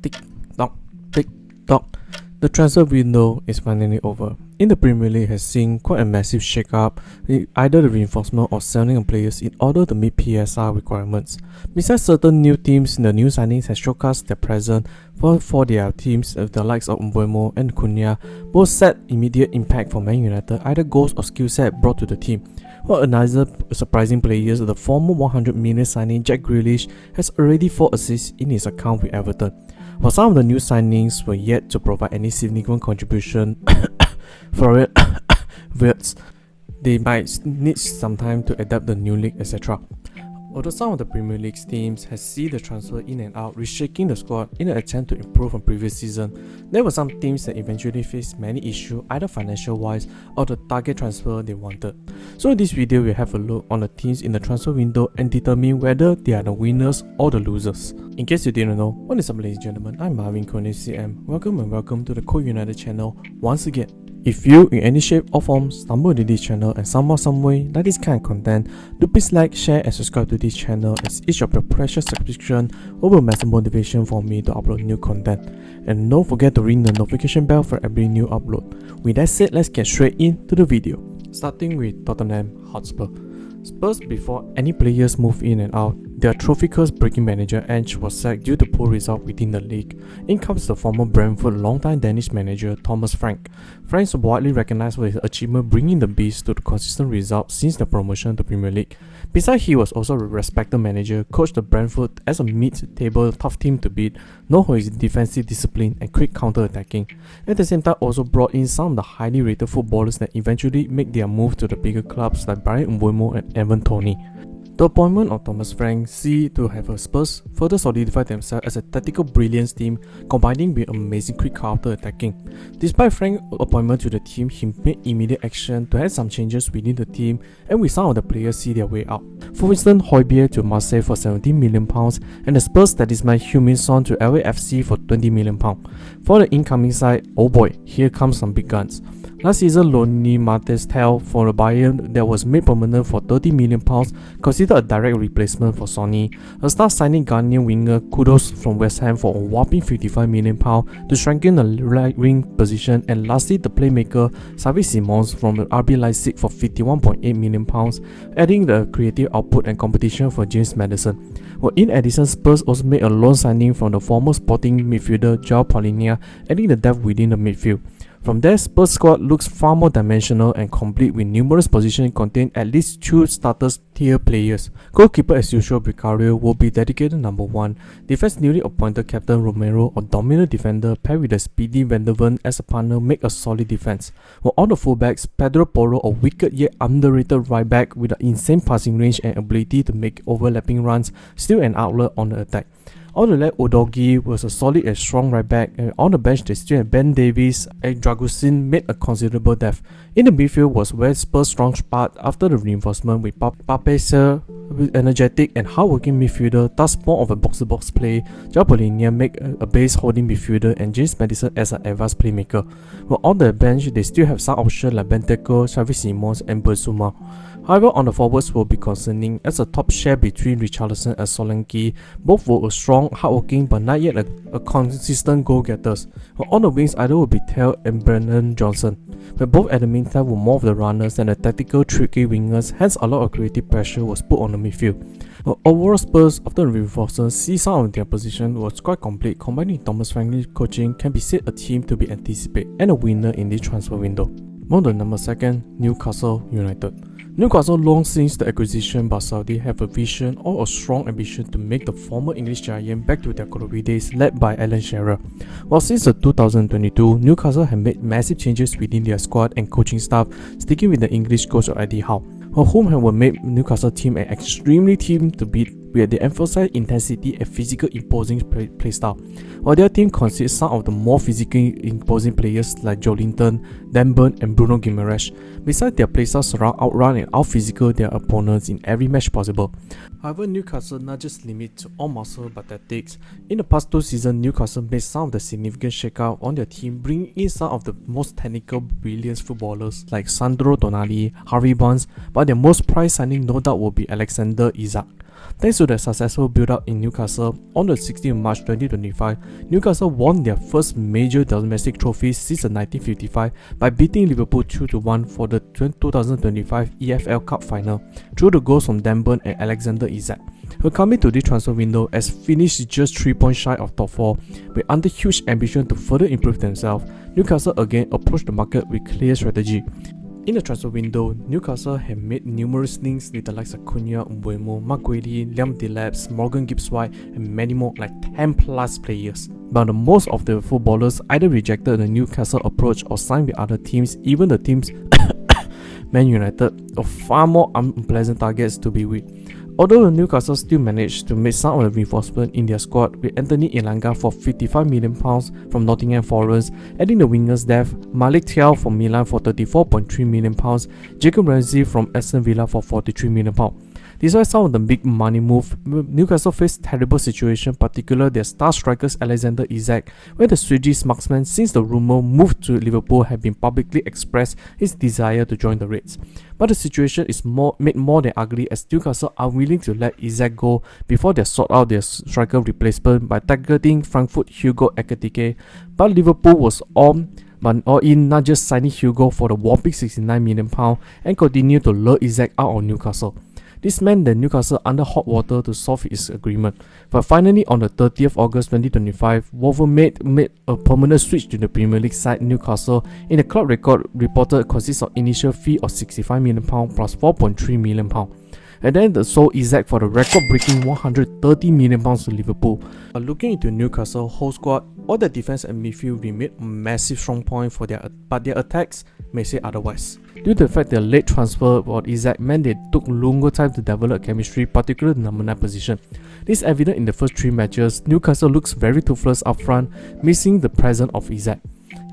Tick tock, tick tock. The transfer window is finally over. In the Premier League has seen quite a massive shake-up, either the reinforcement or selling of players in order to meet PSR requirements. Besides certain new teams, the new signings has showcased their presence for their teams with the likes of Mbeumo and Cunha, both set immediate impact for Man United, either goals or skill set brought to the team. While another surprising player, the former 100 million signing Jack Grealish has already 4 assists in his account with Everton. While some of the new signings were yet to provide any significant contribution for it, they might need some time to adapt the new league, etc. Although some of the Premier League teams has seen the transfer in and out, reshaking the squad in an attempt to improve from previous season, there were some teams that eventually faced many issues either financial wise or the target transfer they wanted. So in this video, we'll have a look on the teams in the transfer window and determine whether they are the winners or the losers. In case you didn't know, what is up ladies and gentlemen, I'm Marvin, codename CM. Welcome to the Code United channel once again. If you, in any shape or form, stumble into this channel and somehow some way like this kind of content, do please like, share and subscribe to this channel, as each of your precious subscription will be massive motivation for me to upload new content. And don't forget to ring the notification bell for every new upload. With that said, let's get straight into the video. Starting with Tottenham Hotspur. Spurs, before any players move in and out, their trophy curse breaking manager Ange was sacked due to poor results within the league. In comes the former Brentford longtime Danish manager Thomas Frank. Frank is widely recognized for his achievement bringing the Beast to the consistent results since the promotion to Premier League. Besides, he was also a respected manager, coached the Brentford as a mid-table tough team to beat, known for his defensive discipline and quick counter-attacking. At the same time, also brought in some of the highly rated footballers that eventually make their move to the bigger clubs like Brian Mbeumo and Evan Toney. The appointment of Thomas Frank see to have a Spurs further solidify themselves as a tactical brilliance team, combining with amazing quick counter-attacking. Despite Frank's appointment to the team, he made immediate action to add some changes within the team, and with some of the players see their way out. For instance, Højbjerg to Marseille for £17 million, and the Spurs talisman Heung-min Son to LAFC for £20 million. For the incoming side, oh boy, here comes some big guns. Last season, Lonnie Martestel for the Bayern that was made permanent for £30 million, considered a direct replacement for Sonny. A star signing Ghanaian winger Kudos from West Ham for a whopping £55 million to strengthen the right wing position, and lastly the playmaker Xavi Simons from the RB Leipzig for £51.8 million, adding the creative output and competition for James Maddison. Well, in addition, Spurs also made a loan signing from the former Sporting midfielder Joao Paulinho, adding the depth within the midfield. From there, Spurs squad looks far more dimensional and complete with numerous positions containing at least 2 starters tier players. Goalkeeper as usual Vicario will be dedicated number 1. Defense newly appointed captain Romero, a dominant defender paired with a speedy Van der Ven as a partner, make a solid defense. While on the fullbacks, Pedro Porro, a wicked yet underrated right back with an insane passing range and ability to make overlapping runs, still an outlet on the attack. On the left, Udogie was a solid and strong right back, and on the bench they still had Ben Davies and Dragusin made a considerable depth. In the midfield was where Spurs' strong spot after the reinforcement with Pape with energetic and hardworking midfielder, thus more of a box-to-box play. Joao Paulinho make a base holding midfielder and James Maddison as an advanced playmaker. While on the bench they still have some options like Benteke, Xavi Simons and Bissouma. However, on the forwards will be concerning as a top share between Richarlison and Solanke. Both were strong, hardworking, but not yet a consistent goal-getters. While on the wings, either will be Tell and Brennan Johnson. But both at the meantime were more of the runners than the tactical, tricky wingers, hence a lot of creative pressure was put on the midfield. But overall, Spurs, after the reinforcements, see some of their position was quite complete. Combining Thomas Franklin's coaching can be said a team to be anticipated and a winner in this transfer window. On the number 2, Newcastle United. Newcastle, long since the acquisition by Saudi, have a vision or a strong ambition to make the former English giant back to their glory days, led by Alan Shearer. While since 2022, Newcastle have made massive changes within their squad and coaching staff, sticking with the English coach Eddie Howe, whom have made Newcastle team an extremely team to beat, where they emphasize intensity and physical imposing play style. While their team consists some of the more physically imposing players like Joelinton, Dan Burn and Bruno Guimaraes. Besides, their playstyle surround outrun and out-physical their opponents in every match possible. However, Newcastle not just limit to all muscle but tactics. In the past 2 seasons, Newcastle made some of the significant shakeout on their team, bringing in some of the most technical brilliant footballers like Sandro Tonali, Harvey Barnes, but their most prized signing no doubt will be Alexander Isak. Thanks to their successful build-up in Newcastle, on the 16th of March 2025, Newcastle won their first major domestic trophy since 1955 by beating Liverpool 2-1 for the 2025 EFL Cup final through the goals from Dan Burn and Alexander Isak. Who coming to this transfer window as finished just 3 points shy of top 4, with under huge ambition to further improve themselves. Newcastle again approached the market with clear strategy. In the transfer window, Newcastle have made numerous links with the likes of Cunha, Mbeumo, Mark Guehi, Liam Delap, Morgan Gibbs-White, and many more, like 10 plus players. But the most of the footballers either rejected the Newcastle approach or signed with other teams, even the teams Man United, are far more unpleasant targets to be with. Although the Newcastle still managed to make some of the reinforcement in their squad, with Anthony Elanga for £55 million from Nottingham Forest, adding the wingers depth, Malik Thiaw from Milan for £34.3 million, Jacob Ramsey from Aston Villa for £43 million. Despite some of the big money move, Newcastle faced terrible situation, particularly their star strikers Alexander Isak, where the Swedish marksman, since the rumour moved to Liverpool, had been publicly expressed his desire to join the Reds. But the situation is made more than ugly as Newcastle are willing to let Isak go before they sort out their striker replacement by targeting Frankfurt Hugo Ekitike. But Liverpool was all in, not just signing Hugo for the whopping £69 million and continue to lure Isak out of Newcastle. This meant that Newcastle under hot water to solve its agreement. But finally, on the 30th August 2025, Wolverhampton made a permanent switch to the Premier League side Newcastle. In the club record reported consists of initial fee of £65 million plus £4.3 million. And then they sold Isak for the record-breaking £130 million to Liverpool. Looking into Newcastle's whole squad, all their defense and midfield remain a massive strong point for but their attacks may say otherwise. Due to the fact their late transfer for Isak meant they took longer time to develop chemistry, particularly the number 9 position. This is evident in the first 3 matches. Newcastle looks very toothless up front, missing the presence of Isak.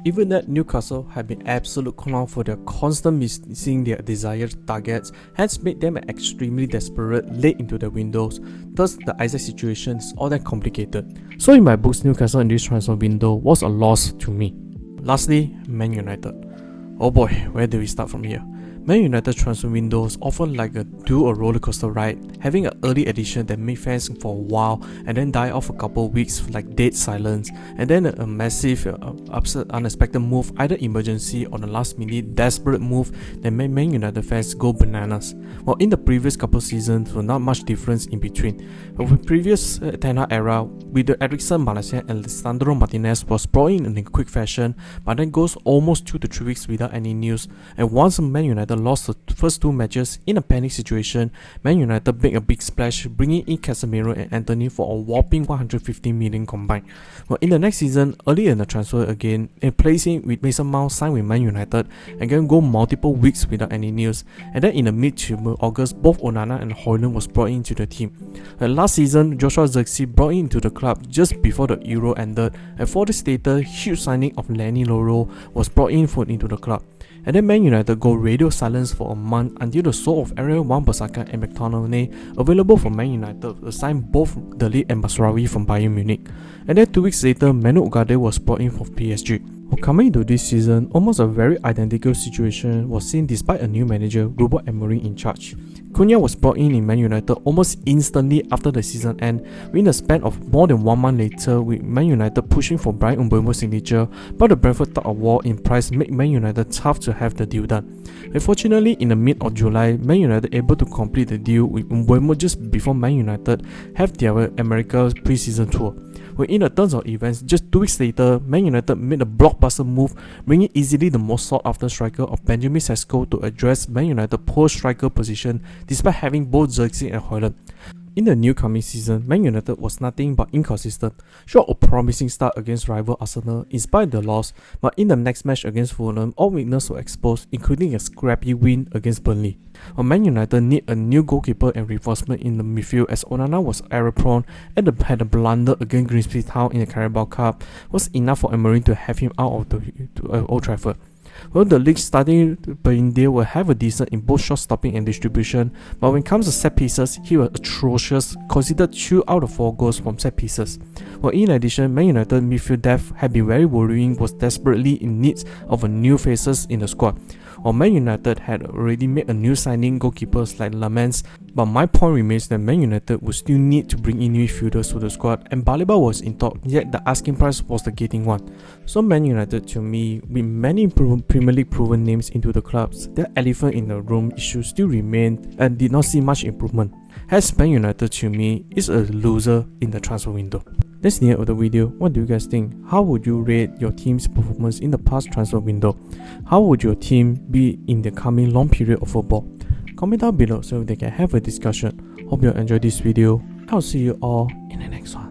Even that Newcastle have been absolute clown for their constant missing their desired targets, hence made them extremely desperate late into the windows. Thus, the Isak situation is all that complicated. So in my books, Newcastle in this transfer window was a loss to me. Lastly, Man United. Oh boy, where do we start from here? Man United transfer windows often like a roller coaster ride, having an early addition that made fans for a while and then die off a couple of weeks like dead silence, and then a massive upset unexpected move, either emergency or the last minute desperate move that made Man United fans go bananas. While in the previous couple seasons were not much difference in between. But with previous Ten Hag era, with the Eriksen, Malaysia and Lisandro Martinez was brought in a quick fashion, but then goes almost 2 to 3 weeks without any news, and once Man United lost the first 2 matches in a panic situation, Man United made a big splash, bringing in Casemiro and Anthony for a whopping $150 million combined. Well, in the next season, early in the transfer again, and placing with Mason Mount signed with Man United, and then go multiple weeks without any news. And then in the mid-August, both Onana and Højlund was brought into the team. And last season, Joshua Zirkzee brought into the club just before the Euro ended, and 4 days later, huge signing of Lenny Loro was brought into the club. And then Man United go radio silence for a month until the soul of Ariel Wan-Bissaka and McTominay available for Man United signed both Delete and Masraoui from Bayern Munich. And then 2 weeks later, Man Utd was brought in from PSG. Well, coming into this season, almost a very identical situation was seen despite a new manager, Ruben Amorim, in charge. Cunha was brought in Man United almost instantly after the season end, within a span of more than 1 month later, with Man United pushing for Bryan Mbeumo's signature, but the Brentford tug of war in price made Man United tough to have the deal done. Unfortunately, in the mid of July, Man United able to complete the deal with Mbeumo just before Man United have their America pre-season tour. When in the terms of events, just 2 weeks later, Man United made a blockbuster move, bringing easily the most sought-after striker of Benjamin Sesko to address Man United's poor striker position, despite having both Zirkzee and Højlund. In the new coming season, Man United was nothing but inconsistent, short of a promising start against rival Arsenal in spite of the loss, but in the next match against Fulham, all weaknesses were exposed, including a scrappy win against Burnley. While Man United need a new goalkeeper and reinforcement in the midfield as Onana was error-prone and had a blunder against Grimsby Town in the Carabao Cup was enough for Amorim to have him out of Old Trafford. Well, the league starting India will have a decent in both shot stopping and distribution, but when it comes to set pieces, he was atrocious, considered 2 out of 4 goals from set pieces. Well, in addition, Man United midfield depth had been very worrying, was desperately in need of a new faces in the squad. While Man United had already made a new signing goalkeepers like Lamens, but my point remains that Man United would still need to bring in midfielders to the squad, and Baleba was in talk, yet the asking price was the gating one. So Man United, to me, with many Premier League proven names into the clubs, the elephant in the room issue still remained and did not see much improvement. As Man United, to me, is a loser in the transfer window. That's the end of the video. What do you guys think? How would you rate your team's performance in the past transfer window? How would your team be in the coming long period of football? Comment down below so they can have a discussion. Hope you enjoyed this video. I'll see you all in the next one.